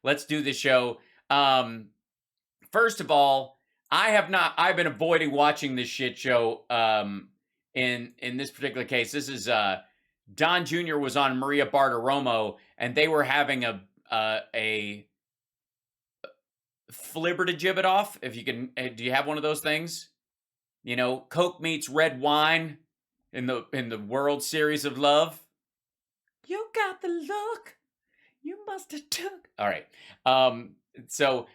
Let's do the show. First of all, I've been avoiding watching this shit show. In this particular case, this is Don Jr. was on Maria Bartiromo, and they were having a flibbertigibbet-off. If you can, do you have one of those things? You know, Coke meets red wine in the World Series of Love. You got the look. You must have took. All right. So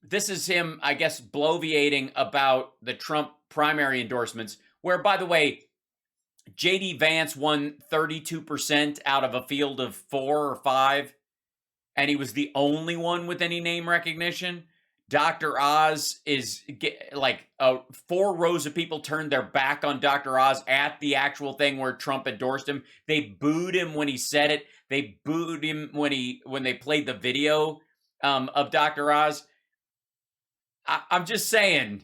this is him, I guess, bloviating about the Trump primary endorsements, where, by the way, J.D. Vance won 32% out of a field of 4 or 5, and he was the only one with any name recognition. Dr. Oz is like 4 rows of people turned their back on Dr. Oz at the actual thing where Trump endorsed him. They booed him when he said it. They booed him when they played the video of Dr. Oz. I'm just saying,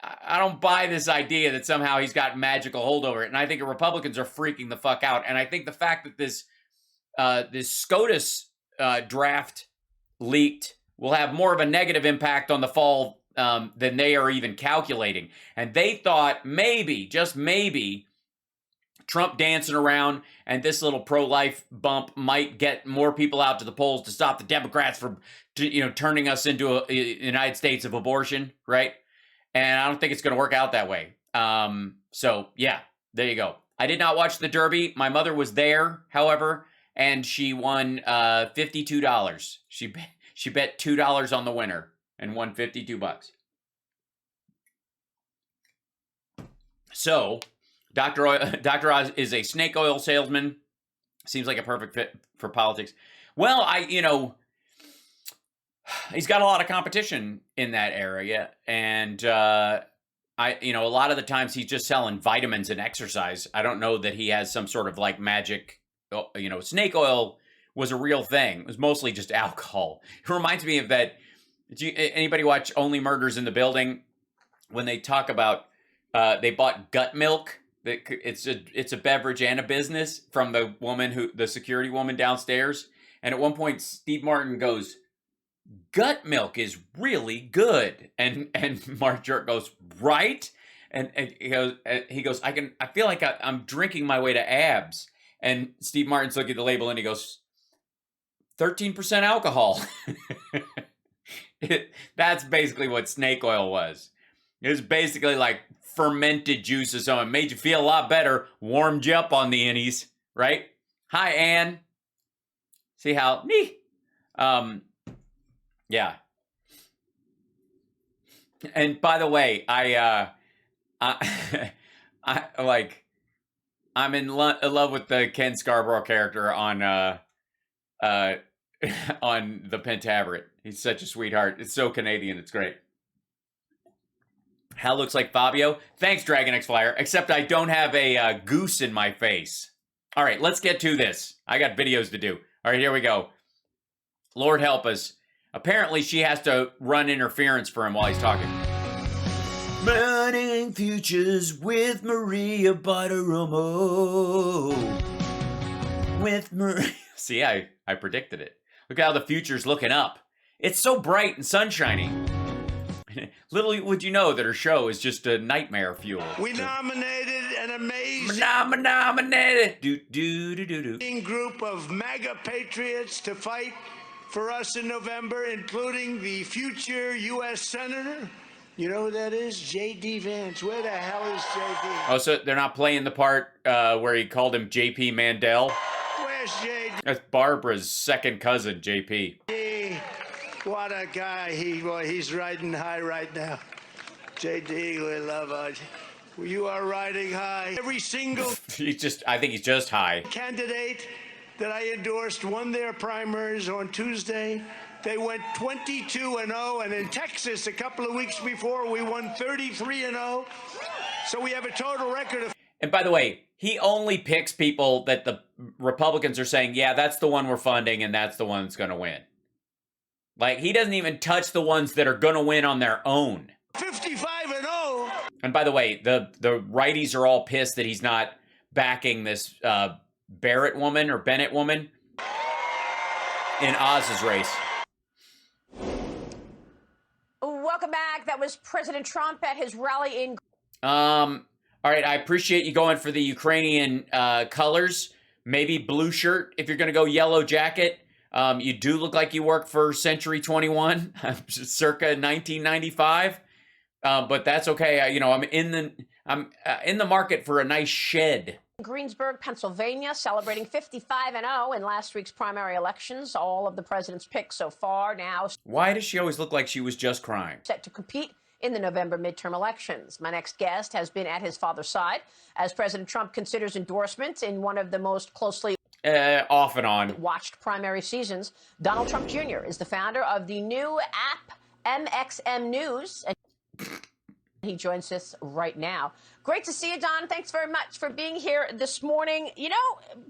I don't buy this idea that somehow he's got magical hold over it. And I think Republicans are freaking the fuck out. And I think the fact that this SCOTUS draft leaked will have more of a negative impact on the fall than they are even calculating. And they thought maybe, just maybe, Trump dancing around and this little pro-life bump might get more people out to the polls to stop the Democrats from, turning us into a United States of abortion, right? And I don't think it's going to work out that way. So yeah, there you go. I did not watch the Derby. My mother was there, however, and she won $52. She bet $2 on the winner and won $52. So, Dr. Oz is a snake oil salesman. Seems like a perfect fit for politics. Well, he's got a lot of competition in that area, and a lot of the times he's just selling vitamins and exercise. I don't know that he has some sort of like magic. Snake oil was a real thing. It was mostly just alcohol. It reminds me of that. Anybody watch Only Murders in the Building? When they talk about they bought gut milk. It's a beverage and a business from the security woman downstairs. And at one point, Steve Martin goes, "Gut milk is really good," and Mark Jerk goes, "Right?" And he goes, I feel like I'm drinking my way to abs. And Steve Martin's looking at the label and he goes, 13% alcohol. That's basically what snake oil was. It was basically like fermented juice or something. It made you feel a lot better, warmed you up on the innies, right? Hi, Ann. See how? Yeah. And by the way, I'm in love with the Ken Scarborough character on the Pentaveret. He's such a sweetheart. It's so Canadian. It's great. Hal looks like Fabio. Thanks, Dragon X Flyer. Except I don't have a goose in my face. All right, let's get to this. I got videos to do. All right, here we go. Lord help us. Apparently, she has to run interference for him while he's talking. Running futures with Maria Bartiromo. See, I predicted it. Look how the future's looking up. It's so bright and sunshiny. Little would you know that her show is just a nightmare fuel. We nominated an amazing group of MAGA patriots to fight for us in November, including the future U.S. Senator. You know who that is? J.D. Vance. Where the hell is J.D.? Oh, so they're not playing the part where he called him J.P. Mandel? Where's J.D.? That's Barbara's second cousin, J.P. What a guy. He's riding high right now. J.D., we love you. You are riding high. Every single... I think he's just high. Candidate that I endorsed won their primaries on Tuesday. They went 22-0, and in Texas a couple of weeks before, we won 33-0. So we have a total record of... And by the way, he only picks people that the Republicans are saying, yeah, that's the one we're funding, and that's the one that's going to win. Like, he doesn't even touch the ones that are going to win on their own. 55-0. And by the way, the righties are all pissed that he's not backing this Barrett woman or Bennett woman. in Oz's race. Welcome back. That was President Trump at his rally in... All right, I appreciate you going for the Ukrainian colors. Maybe blue shirt if you're going to go yellow jacket. You do look like you work for Century 21, circa 1995. But that's okay. I'm in the market for a nice shed. Greensburg, Pennsylvania, celebrating 55-0 in last week's primary elections. All of the president's picks so far now. Why does she always look like she was just crying? Set to compete in the November midterm elections. My next guest has been at his father's side as President Trump considers endorsements in one of the most closely off and on watched primary seasons. Donald Trump Jr. is the founder of the new app MXM News. And he joins us right now. Great to see you, Don. Thanks very much for being here this morning.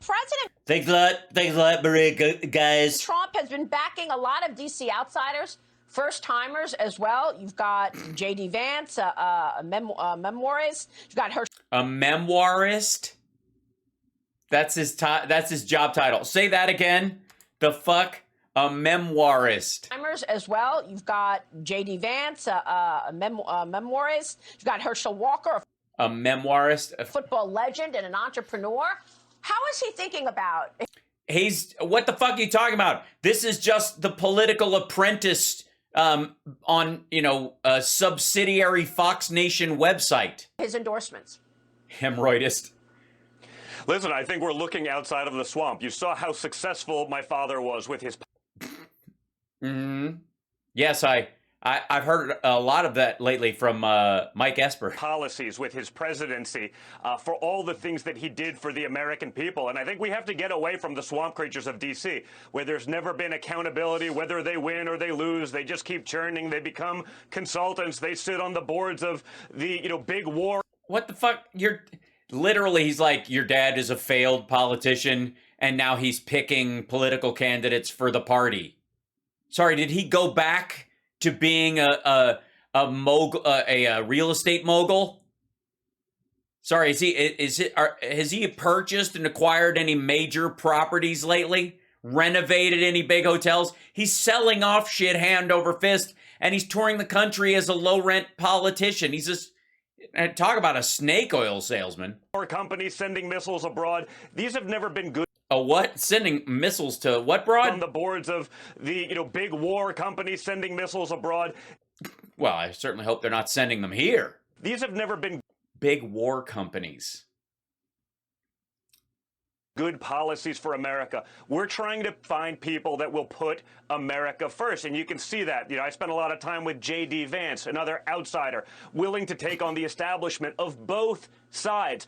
President... Thanks a lot, Maria, guys. Trump has been backing a lot of D.C. outsiders, first-timers as well. You've got J.D. Vance, a memoirist. You've got Herschel... A memoirist? That's his job title. Say that again. The fuck? A memoirist. As well. You've got J.D. Vance, a memoirist. You've got Herschel Walker, a memoirist, a football legend and an entrepreneur. How is he thinking about? What the fuck are you talking about? This is just the Political Apprentice on a subsidiary Fox Nation website. His endorsements. Hemorrhoidist. Listen, I think we're looking outside of the swamp. You saw how successful my father was with his... Yes, I've heard a lot of that lately from Mike Esper. Policies with his presidency for all the things that he did for the American people. And I think we have to get away from the swamp creatures of D.C., where there's never been accountability, whether they win or they lose. They just keep churning. They become consultants. They sit on the boards of the, big war. What the fuck? Literally, he's like, your dad is a failed politician, and now he's picking political candidates for the party. Sorry, did he go back to being a mogul, a real estate mogul? Sorry, has he purchased and acquired any major properties lately? Renovated any big hotels? He's selling off shit hand over fist, and he's touring the country as a low-rent politician. He's just... Talk about a snake oil salesman. Or companies sending missiles abroad. These have never been good. A what? Sending missiles to what broad? On the boards of the, big war companies sending missiles abroad. Well, I certainly hope they're not sending them here. These have never been big war companies. Good policies for America. We're trying to find people that will put America first. And you can see that. I spent a lot of time with J.D. Vance, another outsider, willing to take on the establishment of both sides.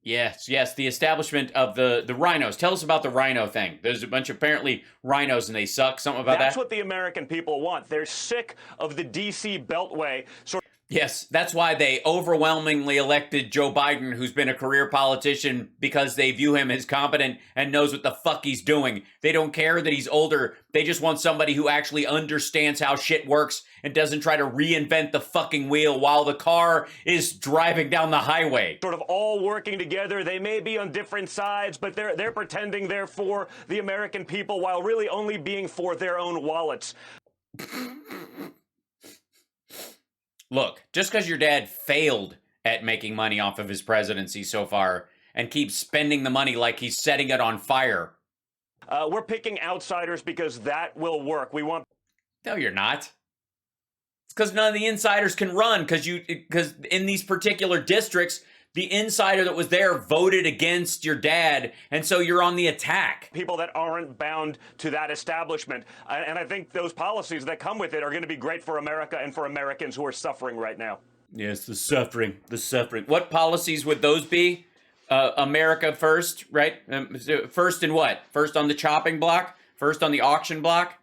Yes, the establishment of the rhinos. Tell us about the rhino thing. There's a bunch of apparently rhinos and they suck. Something about That's what the American people want. They're sick of the D.C. Beltway. Yes, that's why they overwhelmingly elected Joe Biden, who's been a career politician, because they view him as competent and knows what the fuck he's doing. They don't care that he's older. They just want somebody who actually understands how shit works and doesn't try to reinvent the fucking wheel while the car is driving down the highway. Sort of all working together. They may be on different sides, but they're pretending they're for the American people while really only being for their own wallets. Look, just because your dad failed at making money off of his presidency so far and keeps spending the money like he's setting it on fire. We're picking outsiders because that will work. We want... No, you're not. It's because none of the insiders can run because in these particular districts, the insider that was there voted against your dad, and so you're on the attack. People that aren't bound to that establishment. And I think those policies that come with it are going to be great for America and for Americans who are suffering right now. Yes, the suffering. What policies would those be? America first, right? First in what? First on the chopping block? First on the auction block?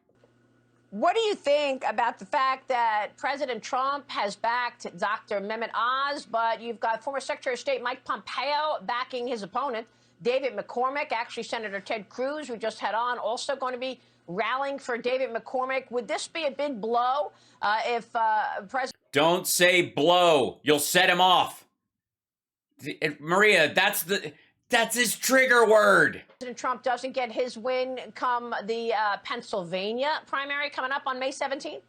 What do you think about the fact that President Trump has backed Dr. Mehmet Oz, but you've got former Secretary of State Mike Pompeo backing his opponent, David McCormick, actually Senator Ted Cruz, who just had on, also going to be rallying for David McCormick. Would this be a big blow if President... Don't say blow. You'll set him off. Maria, That's his trigger word. President Trump doesn't get his win come the Pennsylvania primary coming up on May 17th?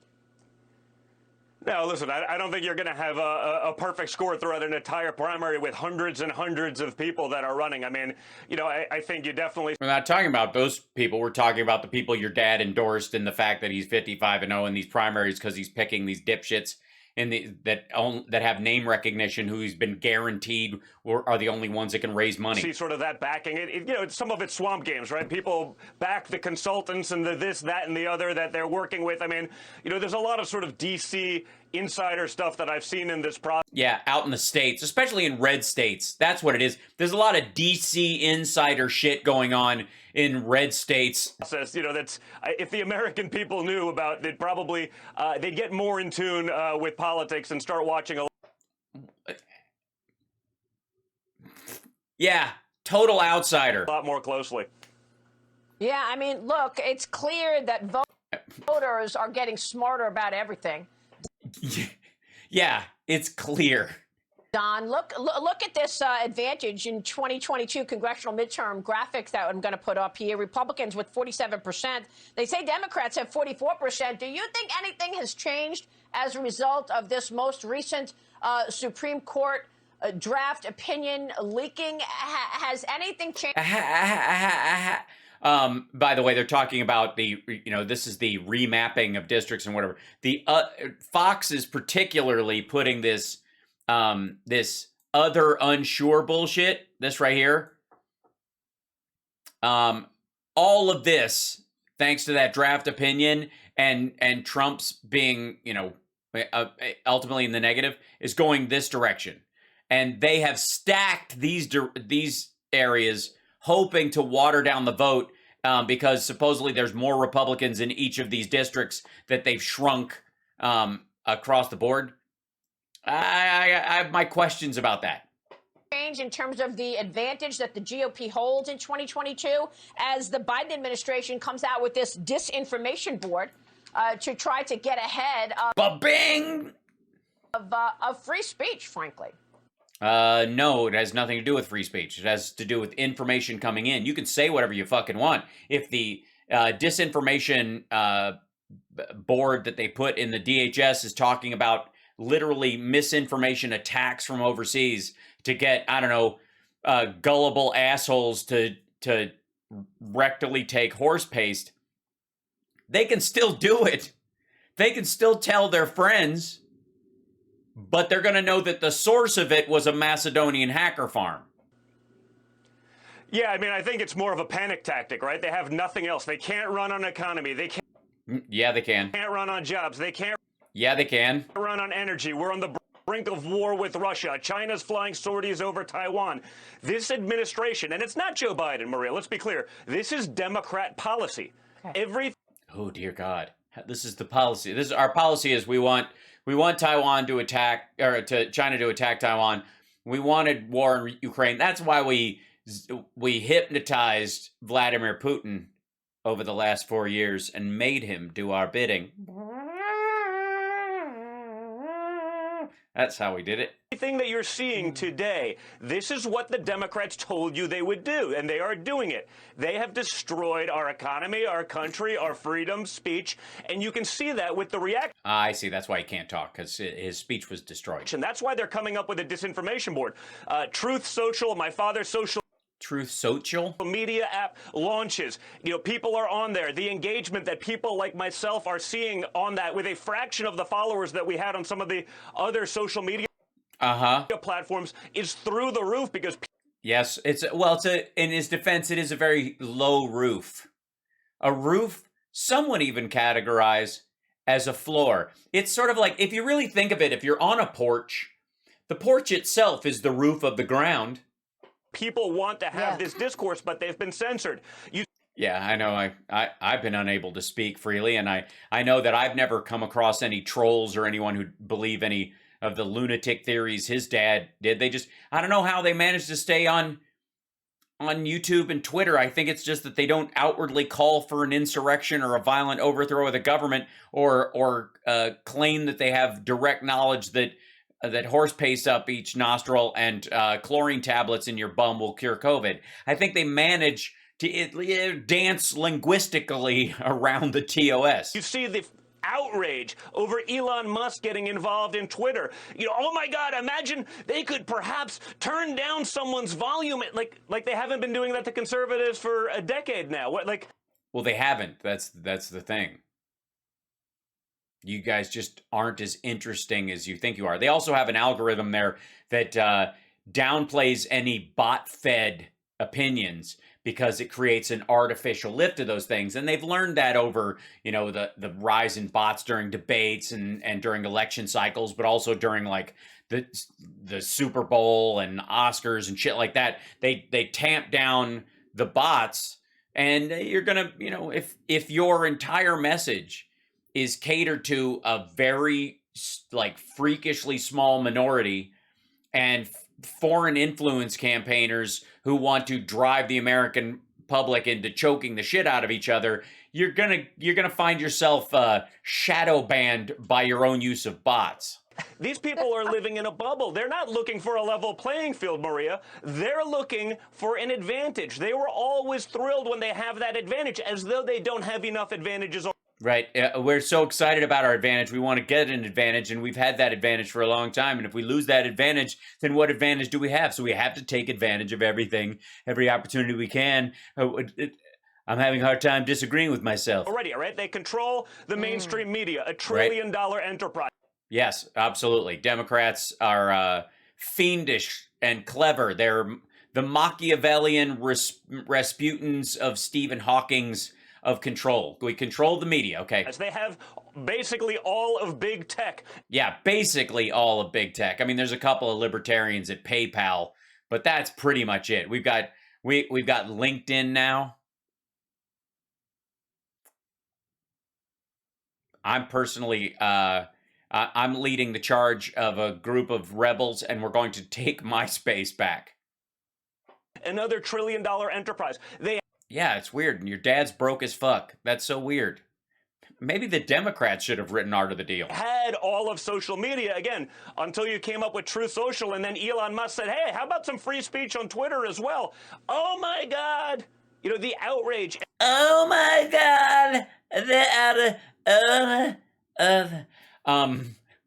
No, listen, I don't think you're going to have a perfect score throughout an entire primary with hundreds and hundreds of people that are running. I mean, you know, I think you definitely... We're not talking about those people. We're talking about the people your dad endorsed and the fact that he's 55-0 in these primaries because he's picking these dipshits that have name recognition, who he's been guaranteed are the only ones that can raise money. See sort of that backing. You know, some of it's swamp games, right? People back the consultants and the this, that, and the other that they're working with. I mean, you know, there's a lot of sort of D.C. insider stuff that I've seen in this process. Yeah, out in the states, especially in red states. That's what it is. There's a lot of D.C. insider shit going on in red states. You know, that's if the American people knew about it, probably they'd get more in tune with politics and start watching a... Yeah, total outsider. lot more closely. Yeah, I mean, look, it's clear that voters are getting smarter about everything. Yeah, it's clear. Don, look at this advantage in 2022 congressional midterm graphics that I'm going to put up here. Republicans with 47%. They say Democrats have 44%. Do you think anything has changed as a result of this most recent Supreme Court draft opinion leaking? Has anything changed? By the way, they're talking about this is the remapping of districts and whatever. The Fox is particularly putting this other unsure bullshit, this right here. All of this, thanks to that draft opinion and Trump's being, ultimately in the negative, is going this direction. And they have stacked these areas hoping to water down the vote because supposedly there's more Republicans in each of these districts that they've shrunk across the board. I have my questions about that. Change in terms of the advantage that the GOP holds in 2022 as the Biden administration comes out with this disinformation board to try to get ahead of free speech, frankly. No, it has nothing to do with free speech. It has to do with information coming in. You can say whatever you fucking want. If the disinformation board that they put in the DHS is talking about literally misinformation attacks from overseas to get, gullible assholes to rectally take horse paste, they can still do it. They can still tell their friends, but they're going to know that the source of it was a Macedonian hacker farm. Yeah, I mean, I think it's more of a panic tactic, right? They have nothing else. They can't run on economy. They can't. Yeah, they can. Can't run on jobs. They can't. Yeah, they can. Run on energy. We're on the brink of war with Russia. China's flying sorties over Taiwan. This administration, and it's not Joe Biden, Maria, let's be clear. This is Democrat policy. Okay. Oh, dear God. This is the policy. Our policy is we want Taiwan to attack, or to China to attack Taiwan. We wanted war in Ukraine. That's why we hypnotized Vladimir Putin over the last 4 years and made him do our bidding. That's how we did it. Everything that you're seeing today, this is what the Democrats told you they would do, and they are doing it. They have destroyed our economy, our country, our freedom, speech, and you can see that with the reaction. I see. That's why he can't talk, because his speech was destroyed. And that's why they're coming up with a disinformation board. Truth Social, my father's social Truth Social media app launches. People are on there. The engagement that people like myself are seeing on that, with a fraction of the followers that we had on some of the other social media platforms, is through the roof because. Yes, in his defense, it is a very low roof. A roof some would even categorize as a floor. It's sort of like, if you really think of it, if you're on a porch, the porch itself is the roof of the ground. People want to have this discourse, but they've been censored. Yeah, I know. I've been unable to speak freely, and I know that I've never come across any trolls or anyone who believe any of the lunatic theories his dad did. They just, I don't know how they managed to stay on YouTube and Twitter. I think it's just that they don't outwardly call for an insurrection or a violent overthrow of the government or claim that they have direct knowledge that that horse paste up each nostril and chlorine tablets in your bum will cure COVID. I think they manage to dance linguistically around the TOS. You see the outrage over Elon Musk getting involved in Twitter. Oh my God, imagine they could perhaps turn down someone's volume like they haven't been doing that to conservatives for a decade now. Well, they haven't. That's the thing. You guys just aren't as interesting as you think you are. They also have an algorithm there that downplays any bot-fed opinions because it creates an artificial lift to those things. And they've learned that over, the rise in bots during debates and during election cycles, but also during like the Super Bowl and Oscars and shit like that. They tamp down the bots, and you're gonna, if your entire message is catered to a very freakishly small minority and foreign influence campaigners who want to drive the American public into choking the shit out of each other, you're gonna find yourself shadow banned by your own use of bots. These people are living in a bubble. They're not looking for a level playing field, Maria. They're looking for an advantage. They were always thrilled when they have that advantage, as though they don't have enough advantages. Right. We're so excited about our advantage. We want to get an advantage, and we've had that advantage for a long time. And if we lose that advantage, then what advantage do we have? So we have to take advantage of everything, every opportunity we can. I'm having a hard time disagreeing with myself. Already, all right? They control the mainstream media, a trillion-dollar enterprise. Yes, absolutely. Democrats are fiendish and clever. They're the Machiavellian Rasputins of Stephen Hawking's of control. We control the media, okay? As they have basically all of big tech. Yeah, basically all of big tech. I mean, there's a couple of libertarians at PayPal, but that's pretty much it. We've got LinkedIn now. I'm personally I'm leading the charge of a group of rebels, and we're going to take MySpace back. Another trillion-dollar enterprise. Yeah, it's weird. And your dad's broke as fuck. That's so weird. Maybe the Democrats should have written Art of the Deal. Had all of social media, again, until you came up with Truth Social, and then Elon Musk said, hey, how about some free speech on Twitter as well? Oh, my God. The outrage. Oh, my God.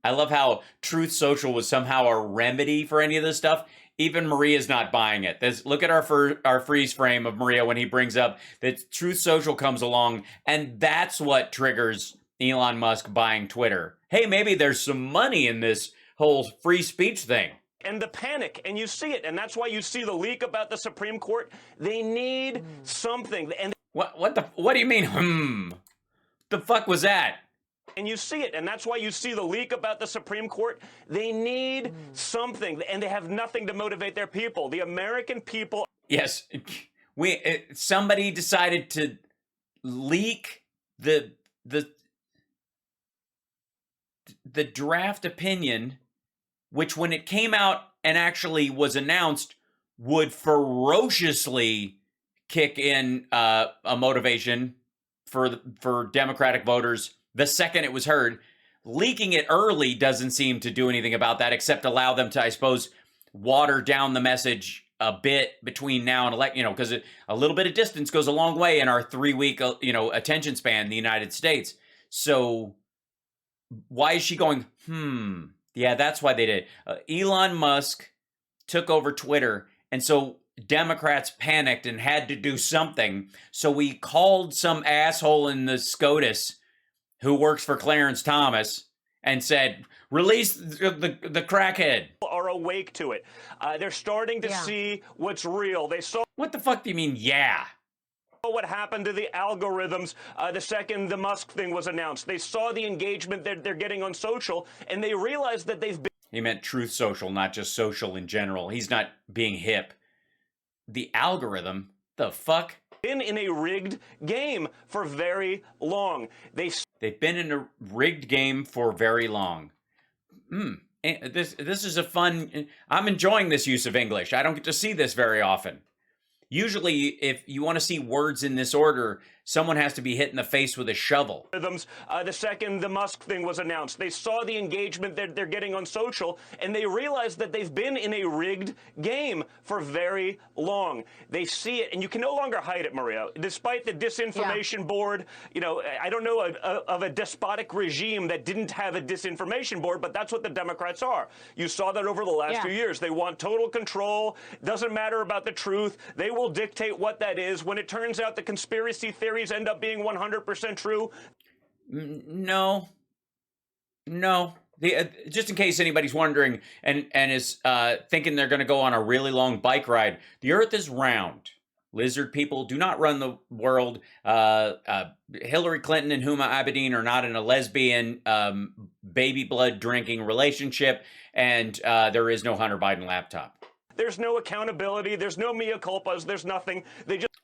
I love how Truth Social was somehow a remedy for any of this stuff. Even Maria's not buying it. Look at our freeze frame of Maria when he brings up that Truth Social comes along, and that's what triggers Elon Musk buying Twitter. Hey, maybe there's some money in this whole free speech thing. And the panic, and you see it, and that's why you see the leak about the Supreme Court. They need something. And what do you mean? The fuck was that? And you see it, and that's why you see the leak about the Supreme Court. They need something, and they have nothing to motivate their people. The American people. Yes, somebody decided to leak the draft opinion, which when it came out and actually was announced, would ferociously kick in a motivation for Democratic voters the second it was heard. Leaking it early doesn't seem to do anything about that, except allow them to, I suppose, water down the message a bit between now and because a little bit of distance goes a long way in our 3-week, attention span in the United States. So why is she going, Yeah, that's why they did. Elon Musk took over Twitter, and so Democrats panicked and had to do something. So we called some asshole in the SCOTUS who works for Clarence Thomas and said, release the crackhead. Are awake to it. They're starting to see what's real. They saw. What the fuck do you mean, yeah? What happened to the algorithms the second the Musk thing was announced. They saw the engagement that they're getting on social, and they realized that they've been. He meant Truth Social, not just social in general. He's not being hip. The algorithm? The fuck? Been in a rigged game for very long. They've been in a rigged game for very long. This is a fun. I'm enjoying this use of English. I don't get to see this very often. Usually, if you want to see words in this order, someone has to be hit in the face with a shovel. The second the Musk thing was announced, they saw the engagement that they're getting on social, and they realized that they've been in a rigged game for very long. They see it, and you can no longer hide it, Maria. Despite the disinformation board, I don't know of a despotic regime that didn't have a disinformation board, but that's what the Democrats are. You saw that over the last few years. They want total control. Doesn't matter about the truth. They will dictate what that is. When it turns out the conspiracy theories end up being 100% true. No. Just in case anybody's wondering and is thinking they're going to go on a really long bike ride, the Earth is round. Lizard people do not run the world. Hillary Clinton and Huma Abedin are not in a lesbian baby blood drinking relationship, and there is no Hunter Biden laptop. There's no accountability. There's no mea culpas. There's nothing.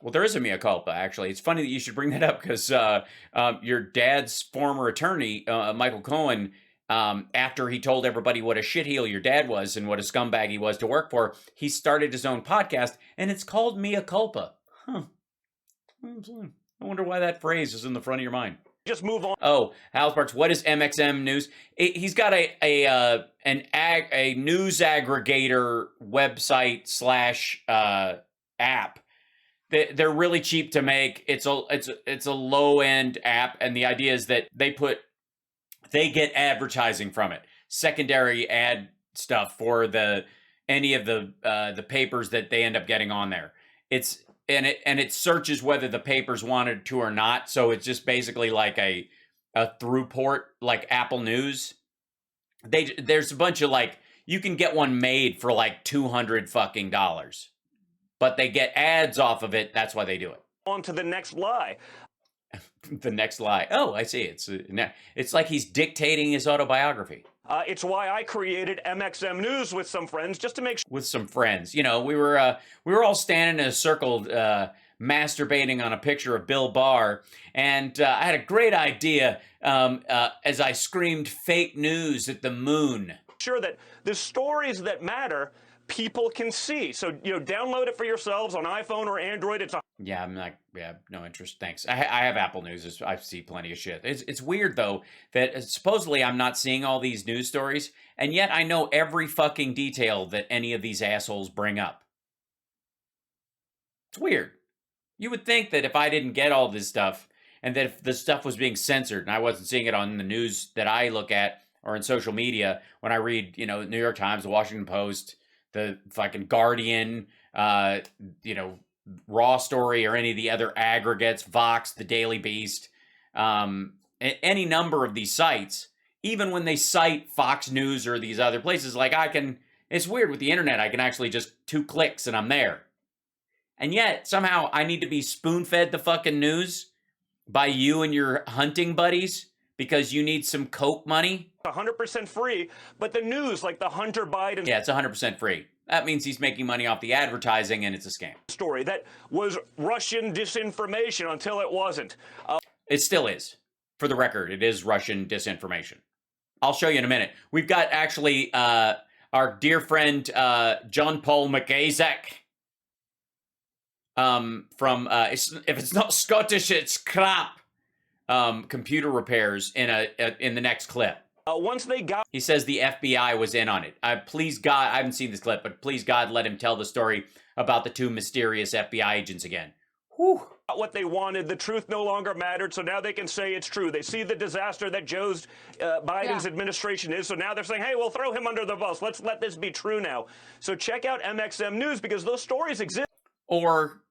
Well, there is a mea culpa, actually. It's funny that you should bring that up because your dad's former attorney, Michael Cohen, after he told everybody what a shitheel your dad was and what a scumbag he was to work for, he started his own podcast, and it's called Mea Culpa. Huh. I wonder why that phrase is in the front of your mind. Just move on. Oh, Hal Sparks, what is MXM News? He's got a news aggregator website / app. They're really cheap to make. It's a low end app, and the idea is that they get advertising from it, secondary ad stuff for any of the papers that they end up getting on there. It searches whether the papers wanted to or not. So it's just basically like a through port, like Apple News. There's a bunch of you can get one made for like $200 fucking dollars, but they get ads off of it. That's why they do it. On to the next lie. The next lie. Oh, I see. It's like he's dictating his autobiography. It's why I created MXM News with some friends, just to make sure. With some friends, we were all standing in a circle, masturbating on a picture of Bill Barr, and I had a great idea as I screamed "fake news" at the moon. Sure that the stories that matter, people can see. So download it for yourselves on iPhone or Android. No interest. Thanks. I have Apple News. I see plenty of shit. It's weird though that supposedly I'm not seeing all these news stories, and yet I know every fucking detail that any of these assholes bring up. It's weird. You would think that if I didn't get all this stuff, and that if the stuff was being censored and I wasn't seeing it on the news that I look at or in social media when I read, New York Times, the Washington Post, the fucking Guardian, Raw Story, or any of the other aggregates, Vox, the Daily Beast, any number of these sites, even when they cite Fox News or these other places, it's weird with the internet, I can actually just 2 clicks and I'm there. And yet, somehow, I need to be spoon-fed the fucking news by you and your hunting buddies because you need some coke money. 100% free, but the news, like the Hunter Biden... Yeah, it's 100% free. That means he's making money off the advertising, and it's a scam. ...story that was Russian disinformation until it wasn't. It still is. For the record, it is Russian disinformation. I'll show you in a minute. We've got, actually, our dear friend, John Paul McIsaac, from, if it's not Scottish, it's crap, computer repairs in the next clip. Once they got... He says the FBI was in on it. Please, God, I haven't seen this clip, but please, God, let him tell the story about the 2 mysterious FBI agents again. Whew. What they wanted, the truth no longer mattered, so now they can say it's true. They see the disaster that Biden's administration is, so now they're saying, hey, we'll throw him under the bus. Let's let this be true now. So check out MXM News, because those stories exist. Or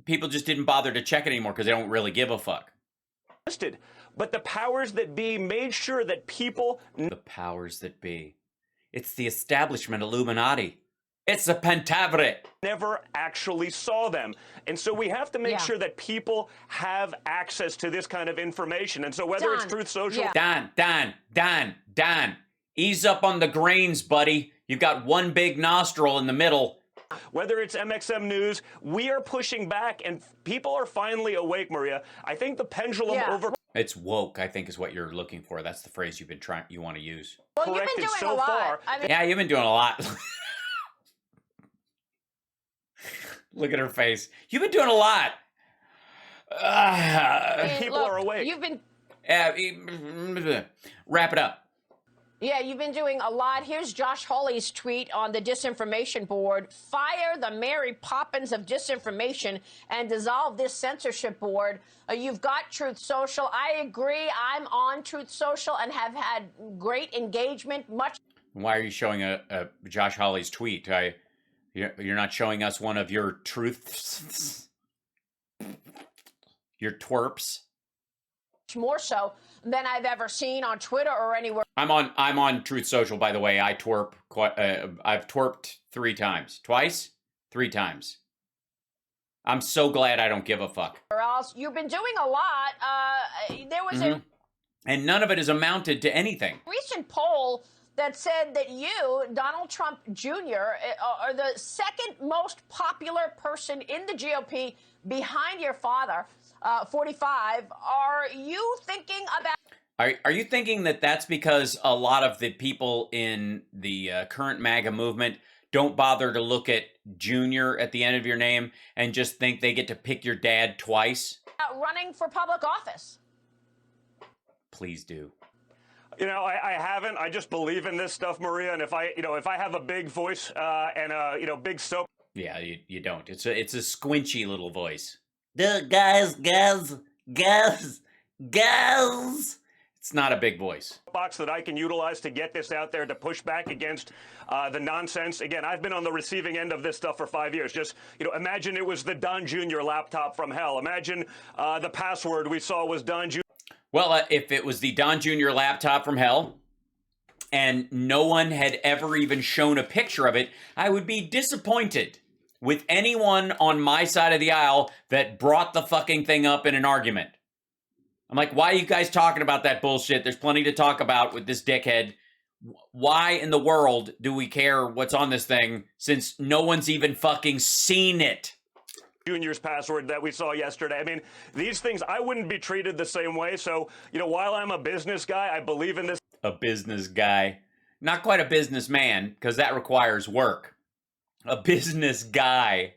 people just didn't bother to check it anymore because they don't really give a fuck. But the powers that be made sure that people... The powers that be. It's the establishment Illuminati. It's the Pentaveret. Never actually saw them. And so we have to make sure that people have access to this kind of information. And so whether it's Truth Social... Dan, ease up on the grains, buddy. You've got one big nostril in the middle. Whether it's MXM News, we are pushing back, and people are finally awake, Maria. I think the pendulum over... It's woke, I think, is what you're looking for. That's the phrase you want to use. Well, you've been doing so a lot. far. Yeah, you've been doing a lot. Look at her face. You've been doing a lot. People are awake. You've been wrap it up. Yeah, you've been doing a lot. Here's Josh Hawley's tweet on the Disinformation Board. Fire the Mary Poppins of disinformation and dissolve this censorship board. You've got Truth Social. I agree. I'm on Truth Social and have had great engagement. Why are you showing a Josh Hawley's tweet? You're not showing us one of your truths, your twerps. More so than I've ever seen on Twitter or anywhere. I'm on Truth Social, by the way. I twerp I've twerped 3 times. Twice? 3 times. I'm so glad I don't give a fuck. Or else you've been doing a lot. There was a and none of it has amounted to anything. recent poll that said that you, Donald Trump Jr., are the second most popular person in the GOP behind your father, 45. Are you thinking about... Are you thinking that that's because a lot of the people in the current MAGA movement don't bother to look at Junior at the end of your name and just think they get to pick your dad twice? running for public office? Please do. You know, I haven't. I just believe in this stuff, Maria. And if I have a big voice and a big soap. Yeah, you don't. It's a squinchy little voice. Guys. It's not a big voice. Box that I can utilize to get this out there to push back against the nonsense. Again, I've been on the receiving end of this stuff for 5 years. Just, imagine it was the Don Jr. laptop from hell. Imagine the password we saw was Don Jr. Well, if it was the Don Jr. laptop from hell and no one had ever even shown a picture of it, I would be disappointed with anyone on my side of the aisle that brought the fucking thing up in an argument. I'm like, why are you guys talking about that bullshit? There's plenty to talk about with this dickhead. Why in the world do we care what's on this thing since no one's even fucking seen it? Junior's password that we saw yesterday. I mean, these things, I wouldn't be treated the same way. So, while I'm a business guy, I believe in this. A business guy. Not quite a businessman, because that requires work. A business guy.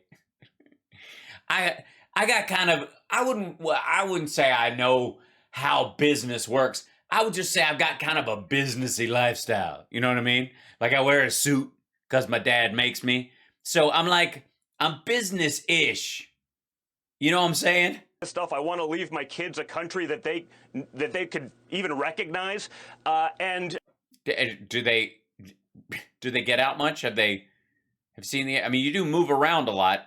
I got kind of, I wouldn't say I know how business works. I would just say I've got kind of a businessy lifestyle. You know what I mean? Like I wear a suit because my dad makes me. So I'm business-ish. You know what I'm saying? Stuff. I want to leave my kids a country that they could even recognize. And do they get out much? Have seen the? I mean, you do move around a lot.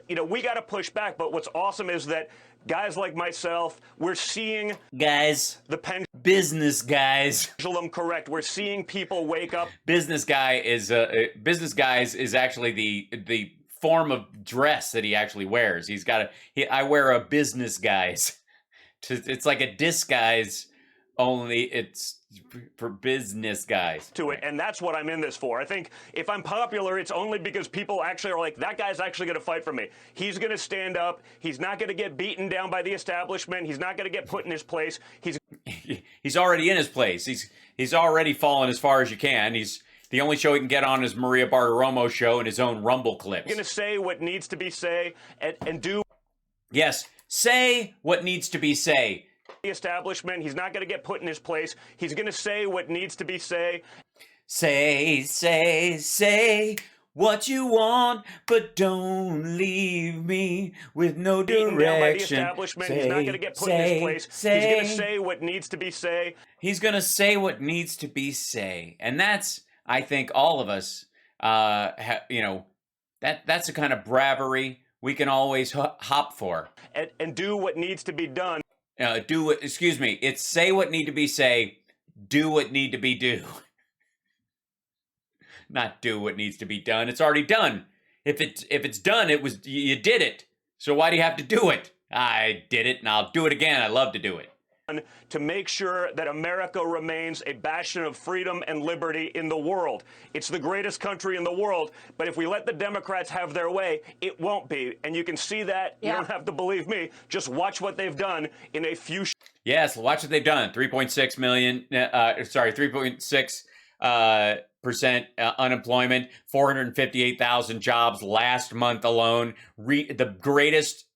We got to push back. But what's awesome is that guys like myself, we're seeing Guys. the Business guys. pendulum correct. We're seeing people wake up. Business guys is actually the form of dress that he actually wears. I wear a business guise. It's like a disguise, only it's for business guys. To it, and that's what I'm in this for. I think if I'm popular, it's only because people actually are like, that guy's actually going to fight for me. He's going to stand up. He's not going to get beaten down by the establishment. He's not going to get put in his place. He's already in his place. He's already fallen as far as you can. The only show he can get on is Maria Bartiromo's show and his own Rumble clips. Going to say what needs to be said and do. Yes, say what needs to be said. The establishment. He's not going to get put in his place. He's going to say what needs to be said. Say what you want, but don't leave me with no direction. Down by the establishment. He's not going to get put in his place. He's going to say what needs to be said. He's going to say what needs to be said. And that's, I think, all of us, that's the kind of bravery we can always hop for. And do what needs to be done. It's say what need to be say, do what need to be do. Not do what needs to be done. It's already done. If it's done, you did it. So why do you have to do it? I did it and I'll do it again. I love to do it. To make sure that America remains a bastion of freedom and liberty in the world. It's the greatest country in the world, but if we let the Democrats have their way, it won't be. And you can see that. Yeah. You don't have to believe me. Just watch what they've done in a few. Yes, watch what they've done. 3.6 percent unemployment, 458,000 jobs last month alone. The greatest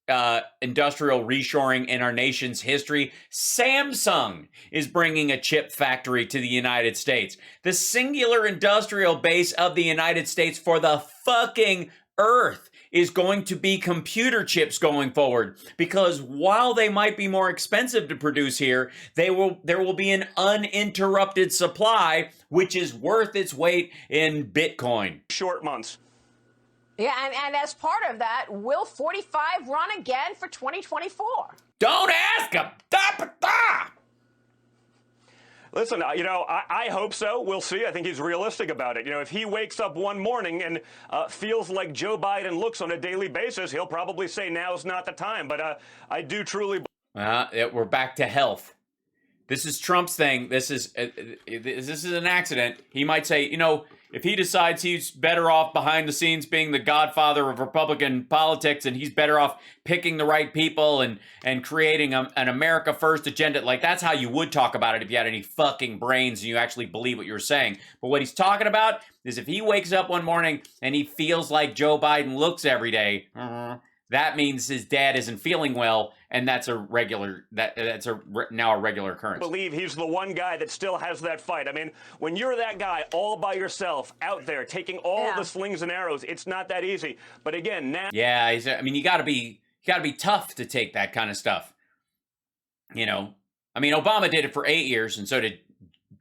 industrial reshoring in our nation's history. Samsung is bringing a chip factory to the United States. The singular industrial base of the United States for the fucking earth is going to be computer chips going forward, because while they might be more expensive to produce here, there will be an uninterrupted supply, which is worth its weight in Bitcoin. Short months. Yeah, and as part of that, will 45 run again for 2024? Don't ask him. Listen, I hope so. We'll see. I think he's realistic about it. If he wakes up one morning and feels like Joe Biden looks on a daily basis, he'll probably say now's not the time. But I do truly. We're back to health. This is Trump's thing. This is an accident. He might say, if he decides he's better off behind the scenes being the godfather of Republican politics, and he's better off picking the right people and creating an America First agenda, like that's how you would talk about it if you had any fucking brains and you actually believe what you're saying. But what he's talking about is if he wakes up one morning and he feels like Joe Biden looks every day, that means his dad isn't feeling well, and that's now a regular occurrence. I believe he's the one guy that still has that fight. I mean, when you're that guy all by yourself out there taking all the slings and arrows, it's not that easy. But again, now you got to be tough to take that kind of stuff. Obama did it for 8 years, and so did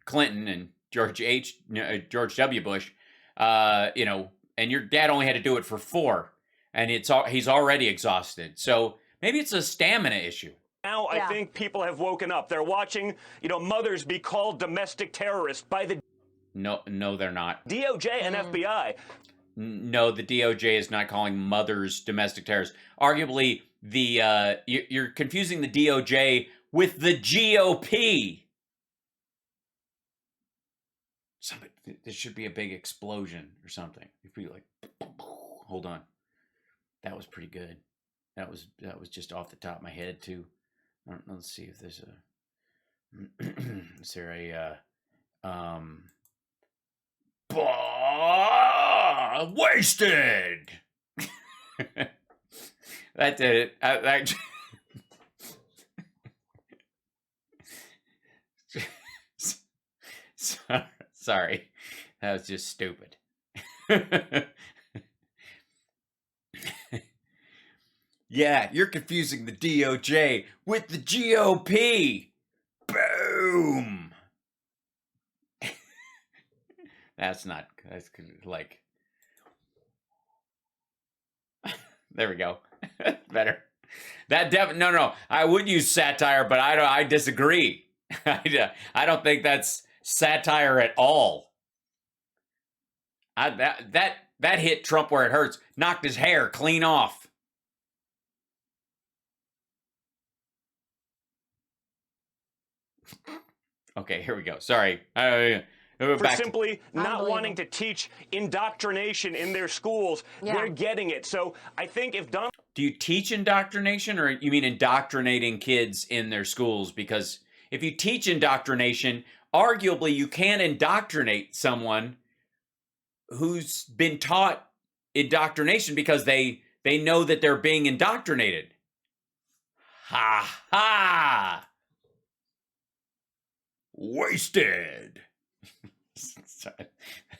Clinton and George W. Bush. And your dad only had to do it for 4. And he's already exhausted. So maybe it's a stamina issue. Now I think people have woken up. They're watching, mothers be called domestic terrorists by the No, they're not. DOJ and FBI. No, the DOJ is not calling mothers domestic terrorists. Arguably, you're confusing the DOJ with the GOP. There should be a big explosion or something. You'd be like, hold on. That was pretty good. That was just off the top of my head too. Let's see if there's wasted. That did it. Sorry, that was just stupid. Yeah, you're confusing the DOJ with the GOP. Boom. That's like. There we go. Better. No. I would use satire, but I disagree. I don't think that's satire at all. That hit Trump where it hurts. Knocked his hair clean off. Okay, here we go. Sorry. For simply not wanting to teach indoctrination in their schools. They're getting it. So I think if Donald... Do you teach indoctrination, or you mean indoctrinating kids in their schools? Because if you teach indoctrination, arguably you can indoctrinate someone who's been taught indoctrination because they know that they're being indoctrinated. Ha ha! Wasted. This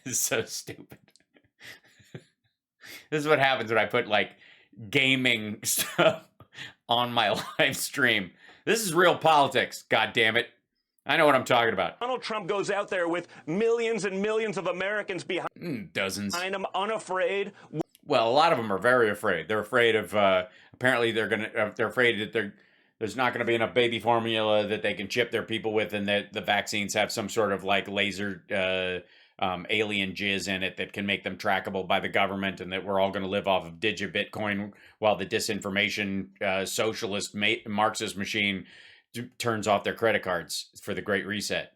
is so stupid. This is what happens when I put like gaming stuff on my live stream. This is real politics, god damn it. I know what I'm talking about. Donald Trump goes out there with millions and millions of Americans behind dozens. Him, unafraid. Well, a lot of them are very afraid. They're afraid of apparently they're afraid that there's not going to be enough baby formula that they can chip their people with, and that the vaccines have some sort of like laser alien jizz in it that can make them trackable by the government, and that we're all going to live off of Bitcoin while the disinformation socialist Marxist machine turns off their credit cards for the Great Reset.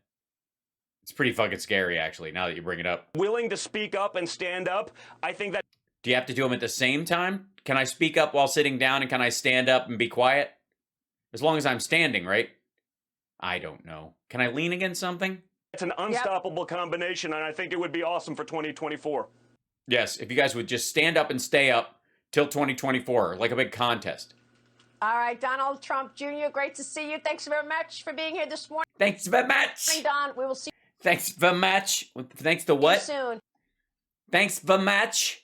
It's pretty fucking scary, actually, now that you bring it up. Willing to speak up and stand up. I think that... Do you have to do them at the same time? Can I speak up while sitting down, and can I stand up and be quiet? As long as I'm standing, right? I don't know. Can I lean against something? It's an unstoppable combination, and I think it would be awesome for 2024. Yes, if you guys would just stand up and stay up till 2024, like a big contest. All right, Donald Trump Jr., great to see you. Thanks very much for being here this morning, Thanks very much. Don. We will see Thanks very much. Thanks to you what? soon. Thanks very much.